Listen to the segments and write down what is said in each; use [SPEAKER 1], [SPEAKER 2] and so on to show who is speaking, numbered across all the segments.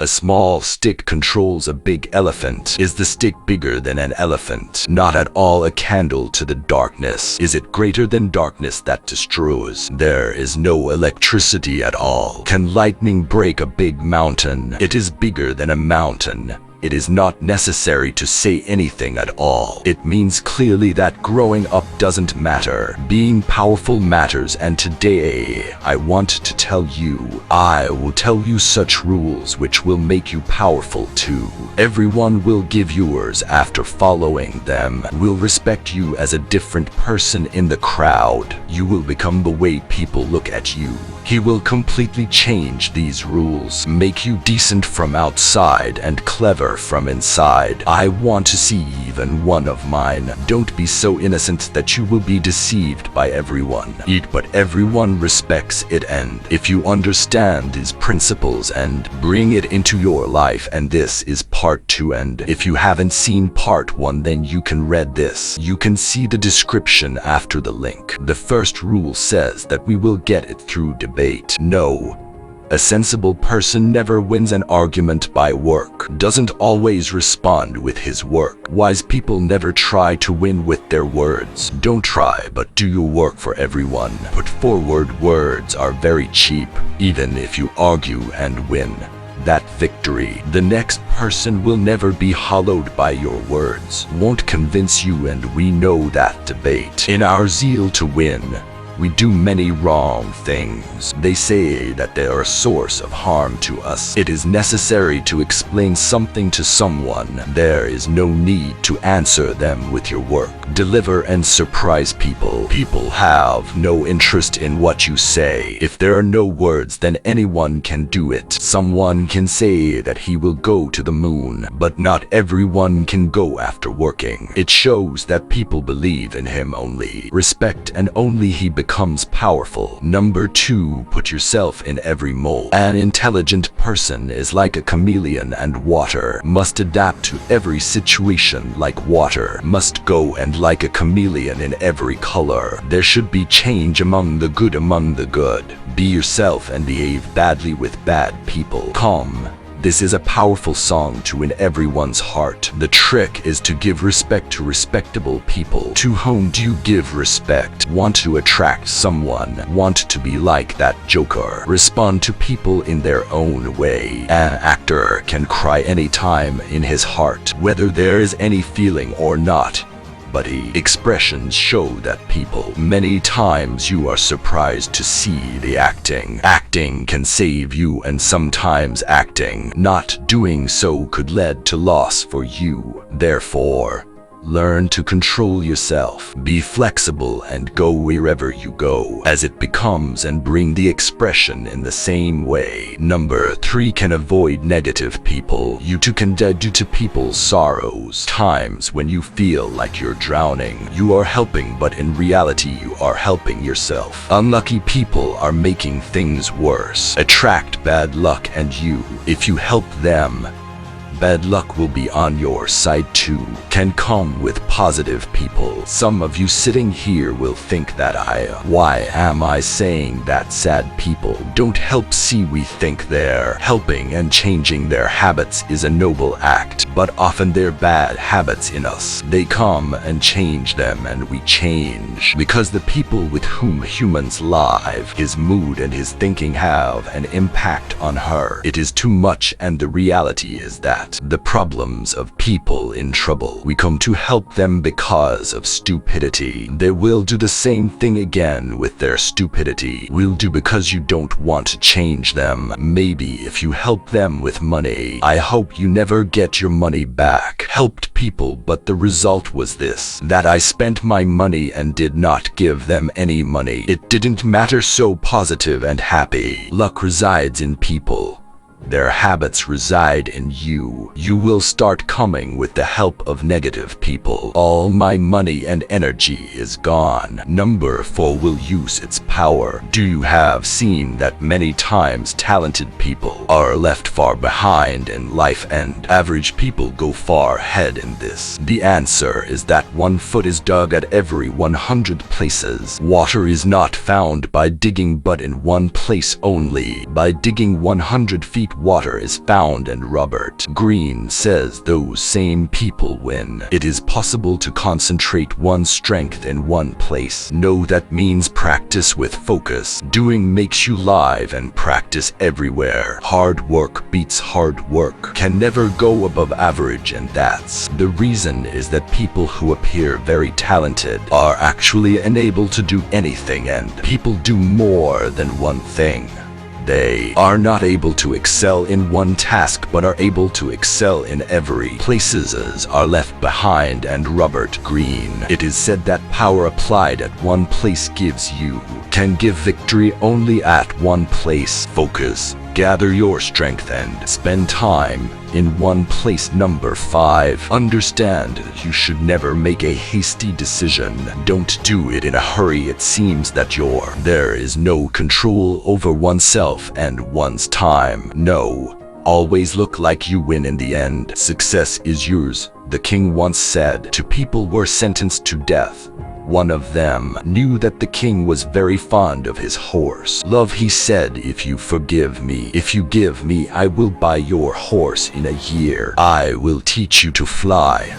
[SPEAKER 1] A small stick controls a big elephant. Is the stick bigger than an elephant? Not at all. A candle to the darkness. Is it greater than darkness that destroys? There is no electricity at all. Can lightning break a big mountain? It is bigger than a mountain. It is not necessary to say anything at all. It means clearly that growing up doesn't matter. Being powerful matters, and today I want to tell you, I will tell you such rules which will make you powerful too. Everyone will give yours after following them, will respect you as a different person in the crowd. You will become the way people look at you. He will completely change these rules, make you decent from outside and clever from inside. I want to see even one of mine. Don't be so innocent that you will be deceived by everyone. Eat but everyone respects it, and if you understand these principles and bring it into your life, and this is part 2, and if you haven't seen part 1, then you can read this. You can see the description after the link. The first rule says that we will get it through debate. No. A sensible person never wins an argument by work, doesn't always respond with his work. Wise people never try to win with their words. Don't try, but do your work for everyone. Put forward words are very cheap, even if you argue and win that victory. The next person will never be hollowed by your words, won't convince you, and we know that debate. In our zeal to win, we do many wrong things. They say that they are a source of harm to us. It is necessary to explain something to someone. There is no need to answer them with your work. Deliver and surprise people. People have no interest in what you say. If there are no words, then anyone can do it. Someone can say that he will go to the moon, but not everyone can go after working. It shows that people believe in him only. Respect, and only he becomes powerful. Number 2, put yourself in every mold. An intelligent person is like a chameleon, and water must adapt to every situation like water must go, and like a chameleon in every color. There should be change among the good. Be yourself and behave badly with bad people. Calm. This is a powerful song to win everyone's heart. The trick is to give respect to respectable people. To whom do you give respect? Want to attract someone? Want to be like that joker? Respond to people in their own way. An actor can cry anytime in his heart, whether there is any feeling or not. But expressions show that people. Many times you are surprised to see the acting. Acting can save you, and sometimes acting not doing so could lead to loss for you. Therefore, learn to control yourself. Be flexible and go wherever you go as it becomes, and bring the expression in the same way. Number 3, can avoid negative people. You too can due to people's sorrows. Times when you feel like you're drowning, you are helping, but in reality you are helping yourself. Unlucky people are making things worse. Attract bad luck, and you, if you help them, bad luck will be on your side too. Can come with positive people. Some of you sitting here will think that why am I saying that sad people don't help? See, we think they're helping and changing their habits is a noble act, but often they're bad habits in us. They come and change them, and we change because the people with whom humans live, his mood and his thinking have an impact on her. It is too much, and the reality is that the problems of people in trouble, we come to help them because of stupidity. They will do the same thing again with their stupidity. Will do because you don't want to change them. Maybe if you help them with money, I hope you never get your money back. Helped people, but the result was this, that I spent my money and did not give them any money. It didn't matter. So positive and happy. Luck resides in people. Their habits reside in you. You will start coming with the help of negative people. All my money and energy is gone. Number 4 will use its power. Do you have seen that many times talented people are left far behind in life and average people go far ahead in this? The answer is that one foot is dug at every 100 places. Water is not found by digging but in one place only. By digging 100 feet salt water is found. And Robert Greene says those same people win. It is possible to concentrate one's strength in one place. No, that means practice with focus. Doing makes you live, and practice everywhere. Hard work beats hard work. Can never go above average, and that's the reason is that people who appear very talented are actually unable to do anything, and people do more than one thing. They are not able to excel in one task but are able to excel in every. Places are left behind. And Robert Greene, it is said that power applied at one place gives you, can give victory only at one place. Focus, gather your strength, and spend time in one place. Number 5, understand you should never make a hasty decision. Don't do it in a hurry. It seems that there is no control over oneself and one's time. No, always look like you win in the end. Success is yours, the king once said to people who were sentenced to death. One of them knew that the king was very fond of his horse. Love, he said, if you forgive me, if you give me, I will buy your horse in a year. I will teach you to fly.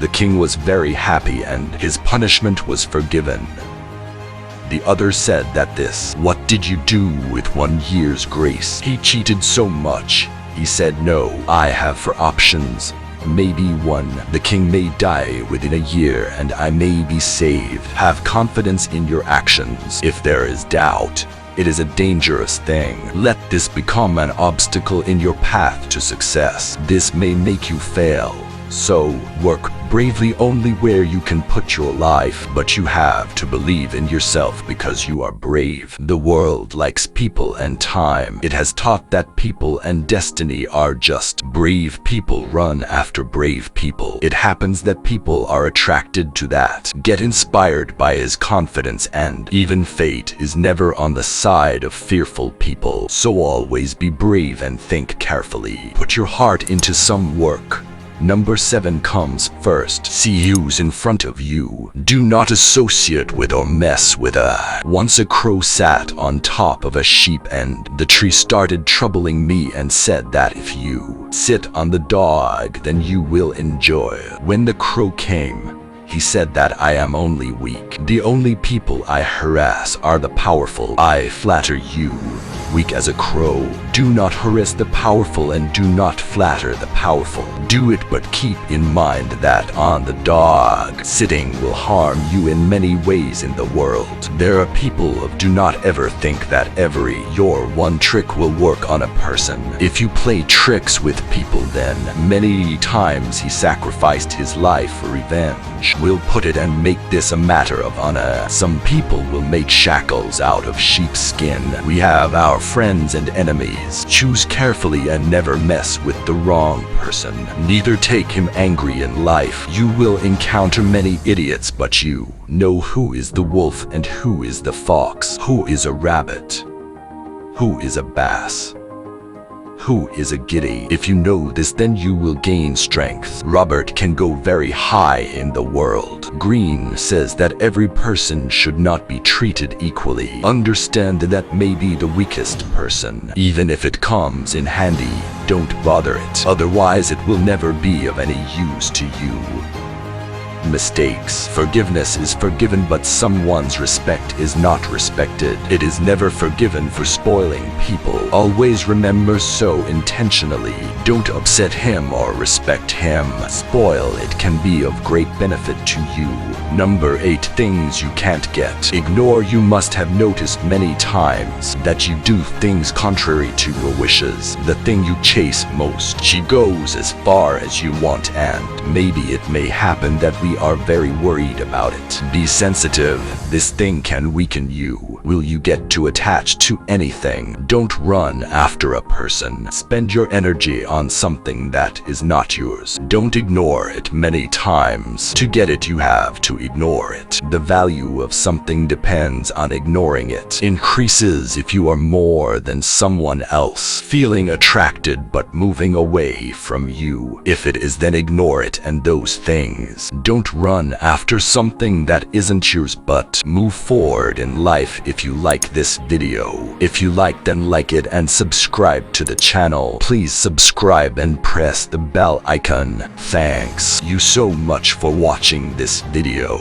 [SPEAKER 1] The king was very happy and his punishment was forgiven. The other said that what did you do with 1 year's grace? He cheated so much. He said, no, I have 4 options. Maybe 1, the king may die within a year and I may be saved. Have confidence in your actions. If there is doubt, it is a dangerous thing. Let this become an obstacle in your path to success. This may make you fail. So, work bravely only where you can put your life, but you have to believe in yourself because you are brave. The world likes people and time. It has taught that people and destiny are just brave people run after brave people. It happens that people are attracted to that, get inspired by his confidence, and even fate is never on the side of fearful people. So always be brave and think carefully. Put your heart into some work. Number 7 comes first. See who's in front of you. Do not associate with or mess with a. Once a crow sat on top of a sheep and the tree started troubling me and said that if you sit on the dog then you will enjoy. When the crow came, he said that I am only weak. The only people I harass are the powerful. I flatter you, weak as a crow. Do not harass the powerful and do not flatter the powerful. Do it, but keep in mind that on the dog sitting will harm you in many ways in the world. There are people who do not ever think that your one trick will work on a person. If you play tricks with people, then many times he sacrificed his life for revenge. We'll put it and make this a matter of honor. Some people will make shackles out of sheepskin. We have our friends and enemies. Choose carefully and never mess with the wrong person. Neither take him angry in life. You will encounter many idiots, but you know who is the wolf and who is the fox, who is a rabbit, who is a bass, who is a giddy. If you know this, then you will gain strength. Robert can go very high in the world. Greene says that every person should not be treated equally. Understand that may be the weakest person. Even if it comes in handy, don't bother it. Otherwise it will never be of any use to you. Mistakes. Forgiveness is forgiven, but someone's respect is not respected. It is never forgiven for spoiling people. Always remember so intentionally. Don't upset him or respect him. Spoil it can be of great benefit to you. Number 8. Things you can't get. Ignore. You must have noticed many times that you do things contrary to your wishes. The thing you chase most, she goes as far as you want, and maybe it may happen that we are very worried about it. Be sensitive. This thing can weaken you. Will you get too attached to anything? Don't run after a person. Spend your energy on something that is not yours. Don't ignore it many times. To get it, you have to ignore it. The value of something depends on ignoring it. Increases if you are more than someone else, feeling attracted but moving away from you. If it is, then ignore it and those things. Don't run after something that isn't yours, but move forward in life. If if you like this video. If you like, then like it and subscribe to the channel. Please subscribe and press the bell icon. Thanks you so much for watching this video.